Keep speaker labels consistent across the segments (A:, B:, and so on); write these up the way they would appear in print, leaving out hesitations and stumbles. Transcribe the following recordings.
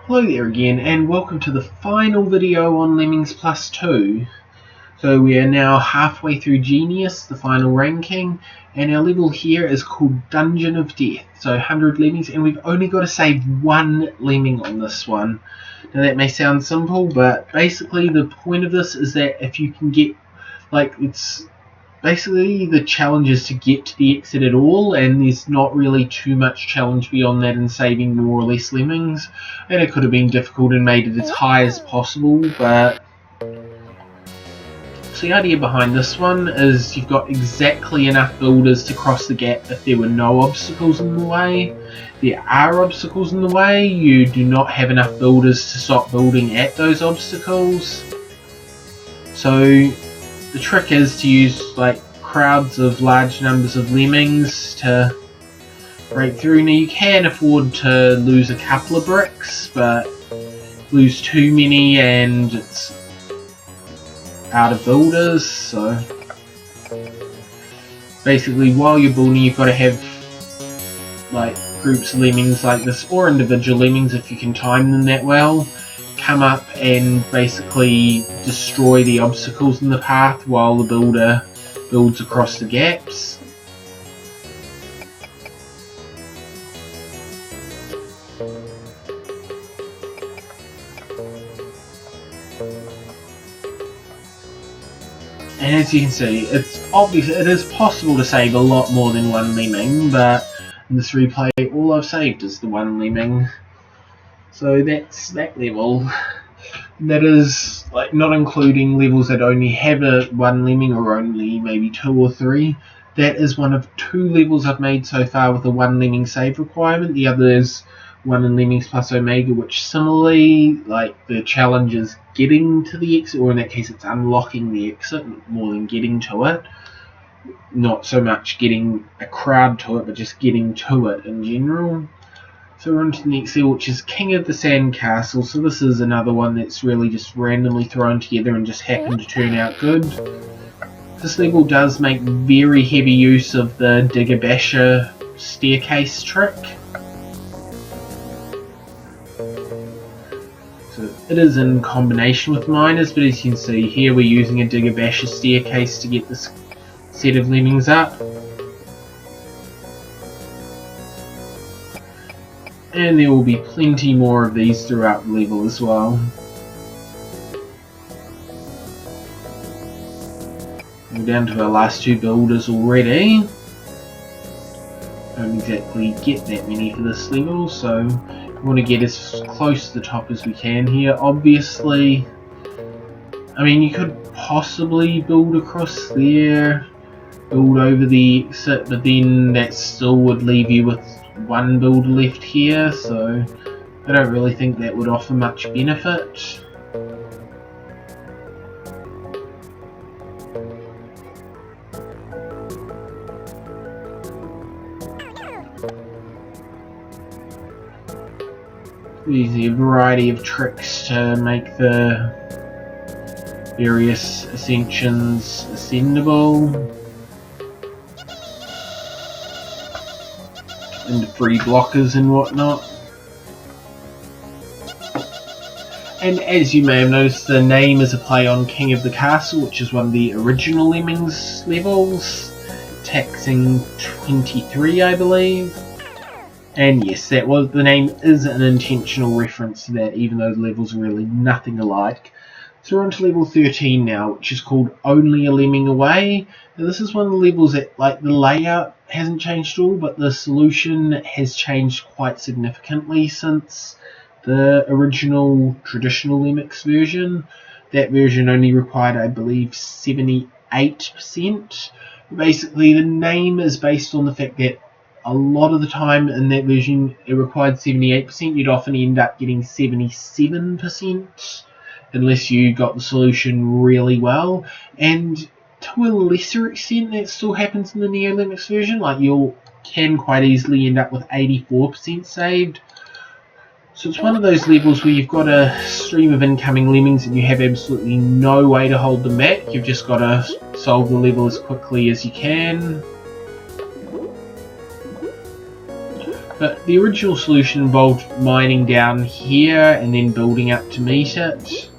A: Hello there again, and welcome to the final video on Lemmings Plus II. So we are now halfway through Genius, the final ranking, and our level here is called Dungeon of Death. So 100 lemmings, and we've only got to save one lemming on this one. Now that may sound simple, but basically the point of this is that if you can get, it's basically the challenge is to get to the exit at all, and there's not really too much challenge beyond that in saving more or less lemmings. And it could have been difficult and made it as high as possible, but so the idea behind this one is you've got exactly enough builders to cross the gap if there were no obstacles in the way. There are obstacles in the way, you do not have enough builders to stop building at those obstacles. So the trick is to use crowds of large numbers of lemmings to break through. Now you can afford to lose a couple of bricks, but lose too many and it's out of builders. So basically while you're building you've got to have groups of lemmings like this, or individual lemmings if you can time them that well, come up and basically destroy the obstacles in the path while the builder builds across the gaps. And as you can see, it's obvious it is possible to save a lot more than one lemming, but in this replay all I've saved is the one lemming. So that's that level. That is not including levels that only have one lemming or only maybe 2 or 3. That is one of 2 levels I've made so far with a 1 lemming save requirement. The other is one in Lemmings Plus Omega, which similarly, the challenge is getting to the exit, or in that case it's unlocking the exit more than getting to it. Not so much getting a crowd to it, but just getting to it in general. So we're on to the next level, which is King of the Sandcastles. So this is another one that's really just randomly thrown together and just happened to turn out good. This level does make very heavy use of the Digger Basher staircase trick. So it is in combination with miners, but as you can see here we're using a Digger Basher staircase to get this set of lemmings up. And there will be plenty more of these throughout the level as well. We're down to our last 2 builders already. Don't exactly get that many for this level, so we want to get as close to the top as we can here. Obviously, I mean, you could possibly build across there, build over the exit, but then that still would leave you with 1 builder left here, so I don't really think that would offer much benefit. There's a variety of tricks to make the various ascensions ascendable. And free blockers and whatnot. And as you may have noticed, the name is a play on King of the Castle, which is one of the original Lemmings levels, taxing 23 I believe. And yes, the name is an intentional reference to that, even though the levels are really nothing alike. So we're on to level 13 now, which is called Only a Lemming Away. Now this is one of the levels that, the layout hasn't changed at all, but the solution has changed quite significantly since the original traditional Lemmings version. That version only required, I believe, 78%. Basically, the name is based on the fact that a lot of the time in that version it required 78%, you'd often end up getting 77%. Unless you got the solution really well, and to a lesser extent that still happens in the Neo Lemmings version. You can quite easily end up with 84% saved. So it's one of those levels where you've got a stream of incoming lemmings and you have absolutely no way to hold them back. You've just got to solve the level as quickly as you can. But the original solution involved mining down here and then building up to meet it.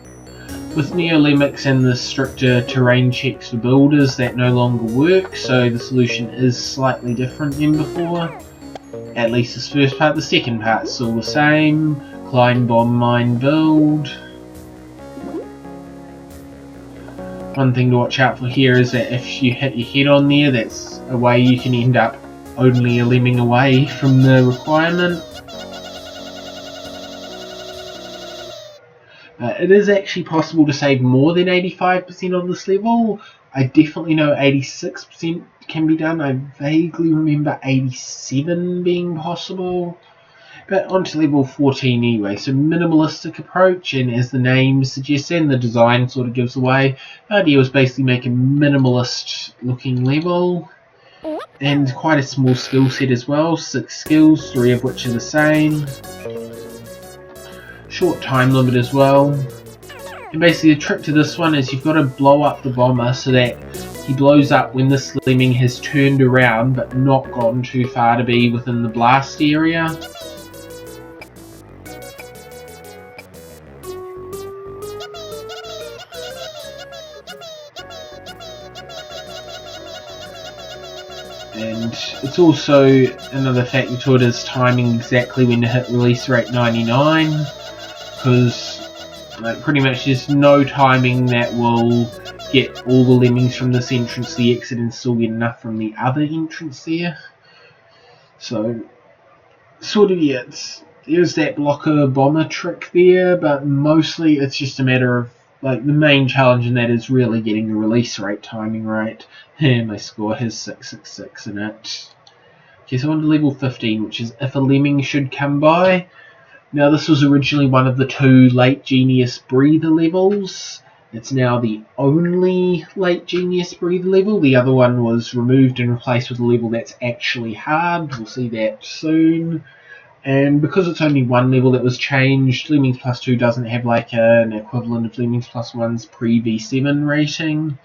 A: With Neolemmings and the stricter terrain checks for builders, that no longer works, so the solution is slightly different than before. At least this first part. The second part's still the same. Climb, bomb, mine, build. One thing to watch out for here is that if you hit your head on there, that's a way you can end up only a lemming away from the requirement. It is actually possible to save more than 85% on this level. I definitely know 86% can be done. I vaguely remember 87 being possible. But on to level 14 anyway. So minimalistic approach, and as the name suggests and the design sort of gives away, the idea was basically make a minimalist looking level. And quite a small skill set as well. 6 skills, 3 of which are the same. Short time limit as well. And basically the trick to this one is you've got to blow up the bomber so that he blows up when this lemming has turned around but not gone too far to be within the blast area. And it's also another factor to it is timing exactly when to hit release rate 99, because like pretty much there's no timing that will get all the lemmings from this entrance to the exit and still get enough from the other entrance there. So sort of, yeah, there's that blocker bomber trick there, but mostly it's just a matter of like the main challenge in that is really getting the release rate timing right. And my score has 666 in it. Okay, so on to level 15, which is if a lemming should come by. Now this was originally one of the 2 late genius breather levels. It's now the only late genius breather level. The other one was removed and replaced with a level that's actually hard. We'll see that soon. And because it's only one level that was changed, Lemmings Plus II doesn't have like an equivalent of Lemmings Plus I's pre-V7 rating.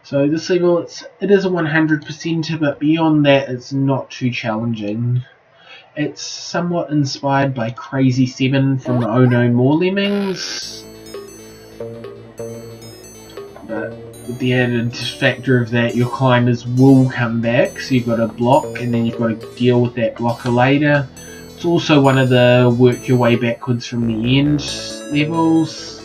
A: So this level, it is a 100%er, but beyond that it's not too challenging. It's somewhat inspired by Crazy 7 from Oh No More Lemmings, but with the added factor of that your climbers will come back, so you've got to block and then you've got to deal with that blocker later. It's also one of the work your way backwards from the end levels.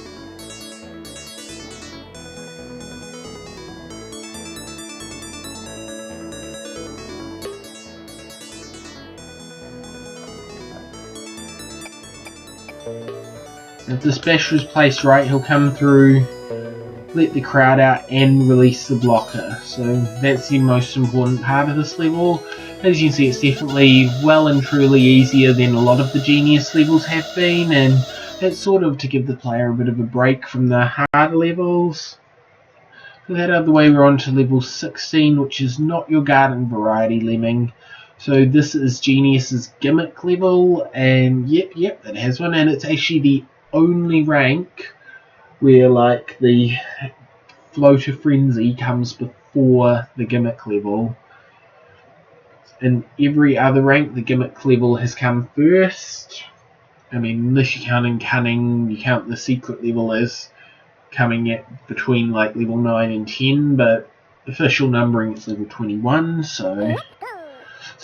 A: If the special is placed right, he'll come through, let the crowd out and release the blocker. So that's the most important part of this level. As you can see, it's definitely well and truly easier than a lot of the genius levels have been, and that's sort of to give the player a bit of a break from the harder levels. With that out of the way, we're on to level 16, which is not your garden variety lemming. So this is Genius's gimmick level, and yep, it has one, and it's actually the only rank where like the floater frenzy comes before the gimmick level. In every other rank, the gimmick level has come first. I mean, unless you count in cunning, you count the secret level as coming at between like level 9 and 10, but official numbering it's level 21. So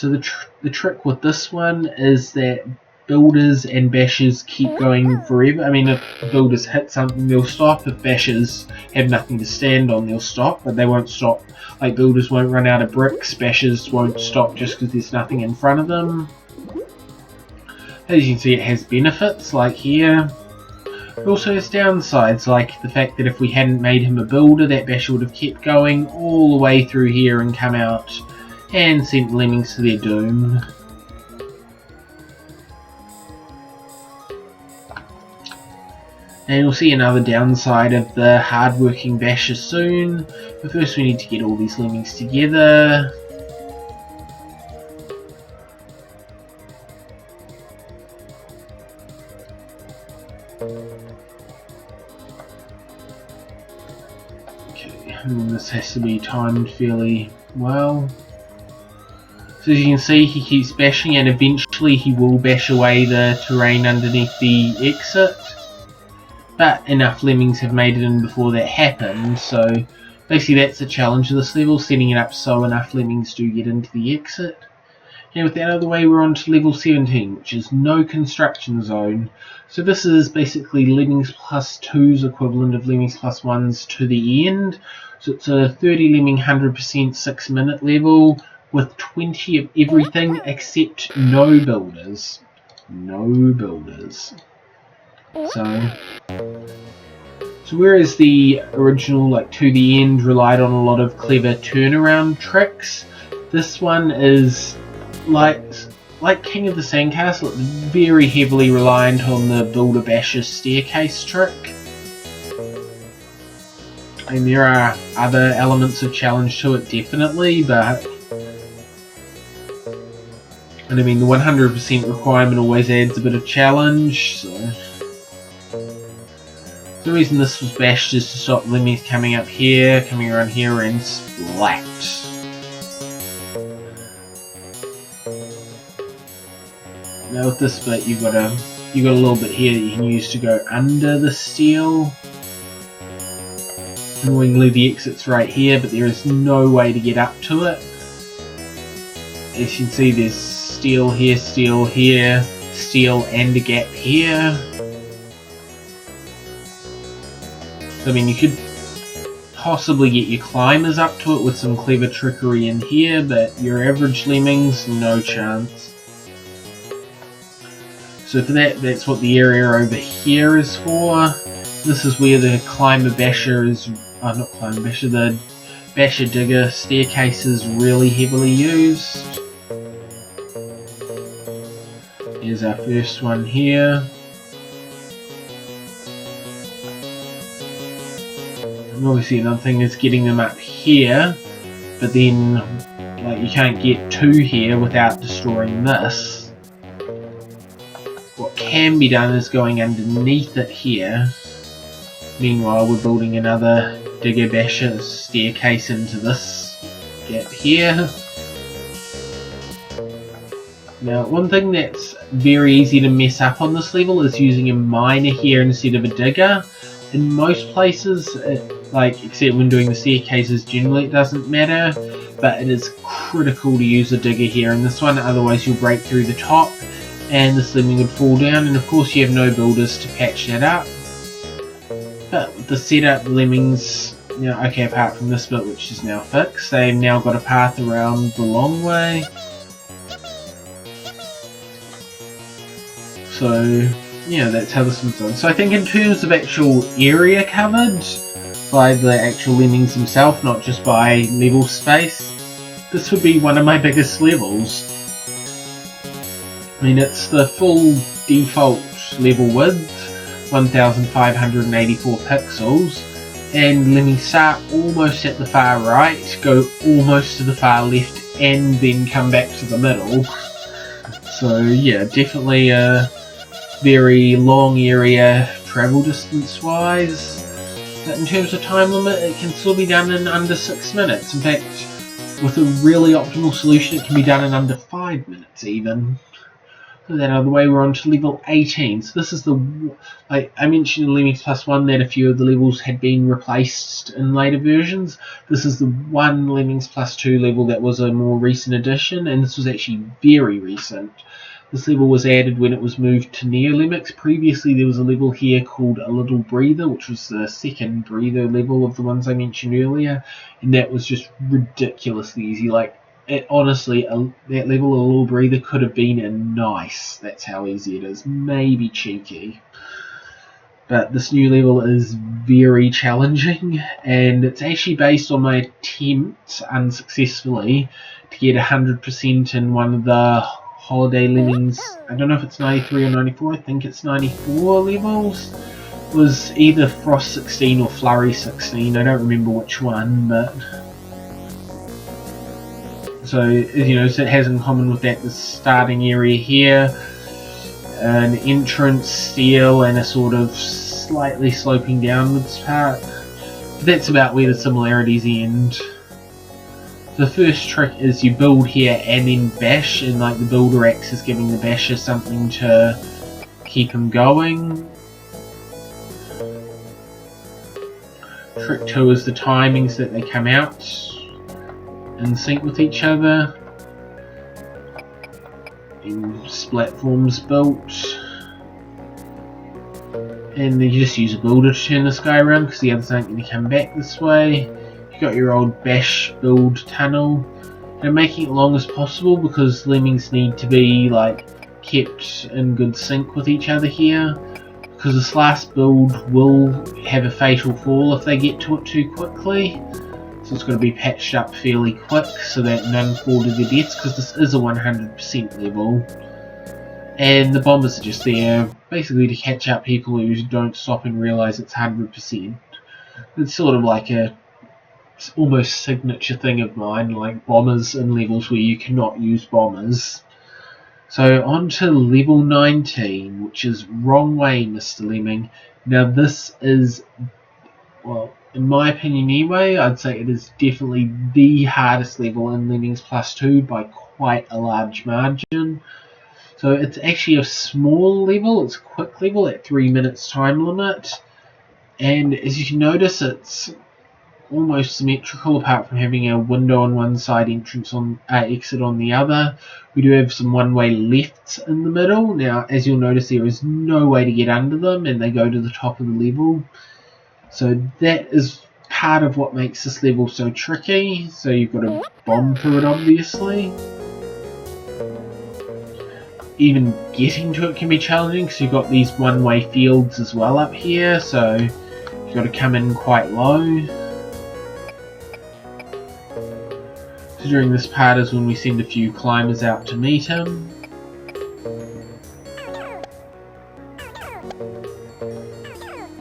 A: the trick with this one is that builders and bashers keep going forever. I mean, if builders hit something, they'll stop. If bashers have nothing to stand on, they'll stop, but they won't stop. Like, builders won't run out of bricks, bashers won't stop just because there's nothing in front of them. As you can see, it has benefits, like here. It also has downsides, like the fact that if we hadn't made him a builder, that basher would have kept going all the way through here and come out and sent lemmings to their doom. And we'll see another downside of the hard-working basher soon. But first we need to get all these lemmings together. Okay, and this has to be timed fairly well. So as you can see, he keeps bashing and eventually eventually he will bash away the terrain underneath the exit, but enough lemmings have made it in before that happened, so basically that's the challenge of this level, setting it up so enough lemmings do get into the exit. And with that out of the way, we're on to level 17, which is no construction zone. So this is basically Lemmings Plus II's equivalent of Lemmings Plus I's to the end. So it's a 30 lemming 100% 6 minute level with 20 of everything except no builders. No builders. So whereas the original, like To the End, relied on a lot of clever turnaround tricks, this one is like King of the Sandcastle, it's very heavily reliant on the Builder Basher's staircase trick. And there are other elements of challenge to it, definitely, but and I mean the 100% requirement always adds a bit of challenge, so the reason this was bashed is to stop lemmings coming up here, coming around here, and splat. Now with this bit, you've got a little bit here that you can use to go under the steel. Annoyingly, the exit's right here, but there is no way to get up to it. As you can see, there's steel here, steel and a gap here. So, I mean, you could possibly get your climbers up to it with some clever trickery in here, but your average lemmings, no chance. So for that, that's what the area over here is for. This is where the climber basher is, not climber basher, the basher digger staircase is really heavily used. Here's our first one here. And obviously another thing is getting them up here, but then like you can't get to here without destroying this. What can be done is going underneath it here. Meanwhile, we're building another digger basher staircase into this gap here. Now, one thing that's very easy to mess up on this level is using a miner here instead of a digger. In most places, except when doing the staircases, generally it doesn't matter, but it is critical to use a digger here in this one, otherwise you'll break through the top and this lemming would fall down, and of course you have no builders to patch that up. But with the setup, lemmings, okay, apart from this bit which is now fixed, they've now got a path around the long way. So, yeah, that's how this one's done. So I think in terms of actual area covered by the actual lemmings themselves, not just by level space, this would be one of my biggest levels. I mean, it's the full default level width, 1584 pixels, and lemmings start almost at the far right, go almost to the far left, and then come back to the middle. So yeah, definitely a very long area travel distance wise, but in terms of time limit it can still be done in under 6 minutes. In fact, with a really optimal solution it can be done in under 5 minutes even. So that out of the way, we're on to level 18. So this is the, like I mentioned in Lemmings Plus I that a few of the levels had been replaced in later versions. This is the one Lemmings Plus II level that was a more recent addition, and this was actually very recent. This level was added when it was moved to Neolemmix. Previously there was a level here called A Little Breather, which was the second breather level of the ones I mentioned earlier, and that was just ridiculously easy. Like, honestly, that level, A Little Breather, could have been a nice. That's how easy it is. Maybe cheeky. But this new level is very challenging, and it's actually based on my attempt, unsuccessfully, to get 100% in one of the Holiday Lemmings. I don't know if it's 93 or 94, I think it's 94 levels. It was either Frost 16 or Flurry 16, I don't remember which one, but... So, so it has in common with that the starting area here, an entrance, steel, and a sort of slightly sloping downwards part. But that's about where the similarities end. The first trick is you build here and then bash, and like the builder axe is giving the basher something to keep him going. Trick 2 is the timings that they come out in sync with each other. And platforms built. And then you just use a builder to turn this guy around because the others aren't going to come back this way. You've got your old bash build tunnel. And I'm making it long as possible because lemmings need to be like kept in good sync with each other here. Because this last build will have a fatal fall if they get to it too quickly. So it's got to be patched up fairly quick so that none fall to their deaths, because this is a 100% level. And the bombers are just there basically to catch up people who don't stop and realise it's 100%. It's sort of like a almost signature thing of mine, like bombers in levels where you cannot use bombers. So on to level 19, which is Wrong Way, Mr. Lemming. Now this is, well, in my opinion anyway, I'd say it is definitely the hardest level in Lemmings Plus II by quite a large margin. So it's actually a small level, it's a quick level at 3 minutes time limit. And as you can notice, it's almost symmetrical apart from having a window on one side, entrance on exit on the other. We do have some one-way lefts in the middle. Now as you'll notice, there is no way to get under them and they go to the top of the level. So that is part of what makes this level so tricky. So you've got to bomb through it obviously. Even getting to it can be challenging because you've got these one-way fields as well up here, so you've got to come in quite low. So during this part is when we send a few climbers out to meet him.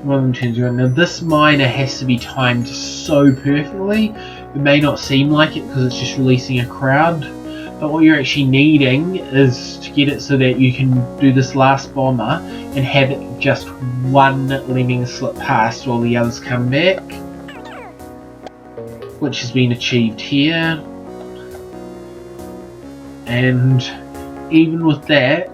A: One of them turns around. Now this miner has to be timed so perfectly. It may not seem like it because it's just releasing a crowd, but what you're actually needing is to get it so that you can do this last bomber and have it just one lemming slip past while the others come back, which has been achieved here. And even with that,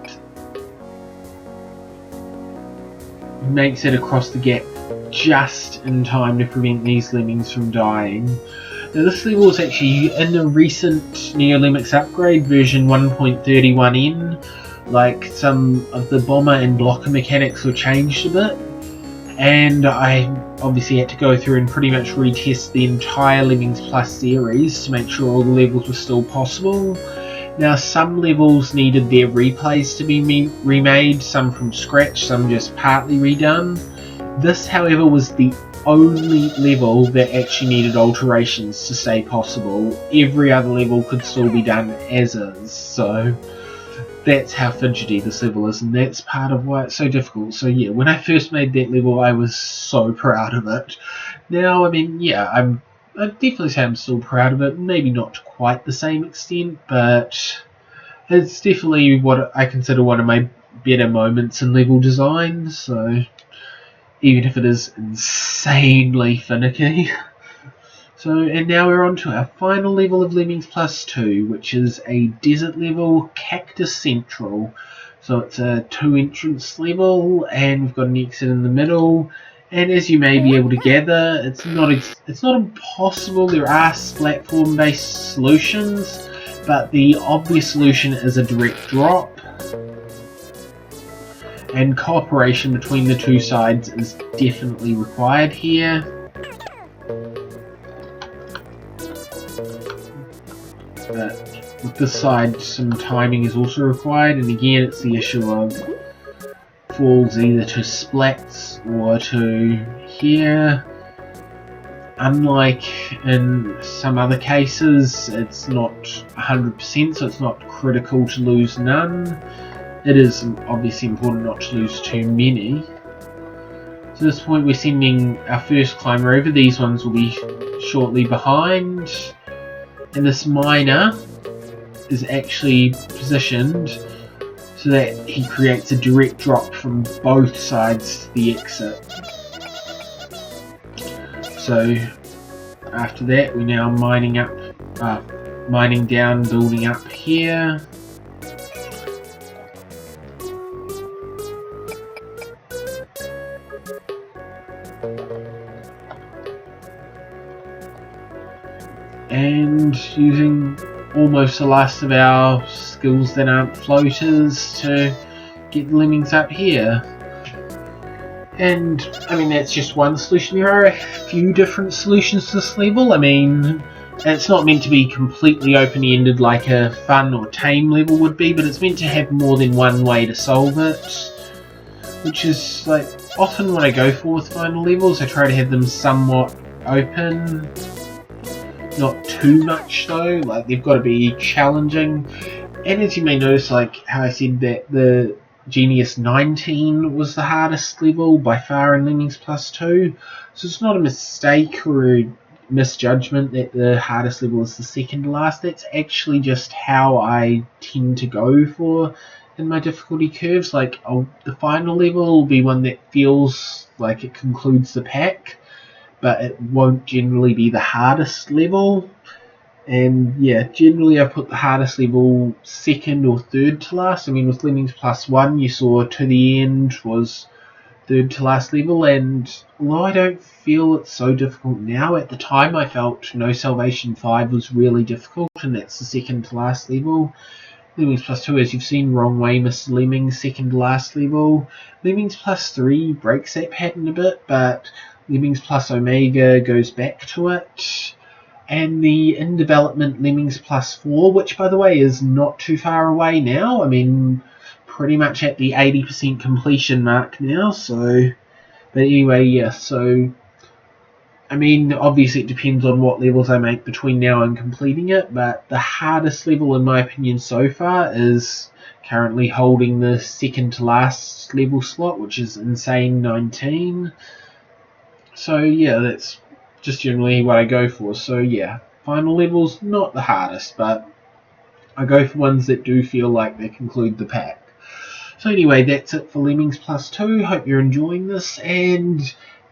A: makes it across the gap just in time to prevent these lemmings from dying. Now this level is actually in the recent NeoLemmix upgrade version 1.31n. Like some of the bomber and blocker mechanics were changed a bit, and I obviously had to go through and pretty much retest the entire Lemmings Plus series to make sure all the levels were still possible. Now some levels needed their replays to be remade, some from scratch, some just partly redone. This however was the only level that actually needed alterations to stay possible. Every other level could still be done as is, so that's how fidgety this level is, and that's part of why it's so difficult. So yeah, when I first made that level I was so proud of it. Now, I mean, yeah, I'd definitely say I'm still proud of it, maybe not to quite the same extent, but it's definitely what I consider one of my better moments in level design, so even if it is insanely finicky. So, and now we're on to our final level of Lemmings Plus II, which is a desert level, Cactus Central. So it's a 2 entrance level, and we've got an exit in the middle. And as you may be able to gather, it's not impossible. There are platform-based solutions, but the obvious solution is a direct drop. And cooperation between the two sides is definitely required here. But with this side, some timing is also required, and again it's the issue of falls either to splats or to here. Unlike in some other cases, it's not 100%, so it's not critical to lose none. It is obviously important not to lose too many. So at this point we're sending our first climber over. These ones will be shortly behind. And this miner is actually positioned so that he creates a direct drop from both sides to the exit. So after that we're now mining up mining down, building up here. And using almost the last of our skills that aren't floaters to get the lemmings up here. And I mean, that's just one solution. There are a few different solutions to this level. I mean, it's not meant to be completely open-ended like a fun or tame level would be, but it's meant to have more than one way to solve it, which is like often what I go for with final levels. I try to have them somewhat open, not too much though, like they've got to be challenging. And as you may notice, like how I said that the Genius 19 was the hardest level by far in Lemmings Plus II, so it's not a mistake or a misjudgment that the hardest level is the second to last. That's actually just how I tend to go for in my difficulty curves. Like the final level will be one that feels like it concludes the pack, but it won't generally be the hardest level. And yeah, generally I put the hardest level second or third to last. I mean, with Lemmings Plus I, you saw to the end was third to last level, and although I don't feel it's so difficult now, at the time I felt No Salvation 5 was really difficult, and that's the second to last level. Lemmings Plus II, as you've seen, Wrong Way, Mr. Lemmings, second to last level. Lemmings Plus III breaks that pattern a bit, but Lemmings Plus Omega goes back to it. And the in development Lemmings Plus 4, which by the way is not too far away now. I mean, pretty much at the 80% completion mark now. So, but anyway, yeah. So, I mean, obviously it depends on what levels I make between now and completing it. But the hardest level, in my opinion, so far is currently holding the second to last level slot, which is Insane 19. So yeah, that's just generally what I go for. So yeah, final levels not the hardest, but I go for ones that do feel like they conclude the pack. So anyway, that's it for Lemmings Plus II. Hope you're enjoying this, and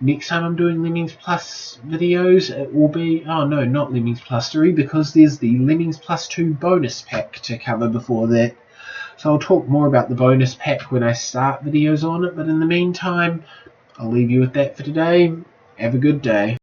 A: next time I'm doing Lemmings Plus videos, it will be, oh no, not Lemmings Plus 3, because there's the Lemmings Plus 2 bonus pack to cover before that. So I'll talk more about the bonus pack when I start videos on it, but in the meantime, I'll leave you with that for today. Have a good day.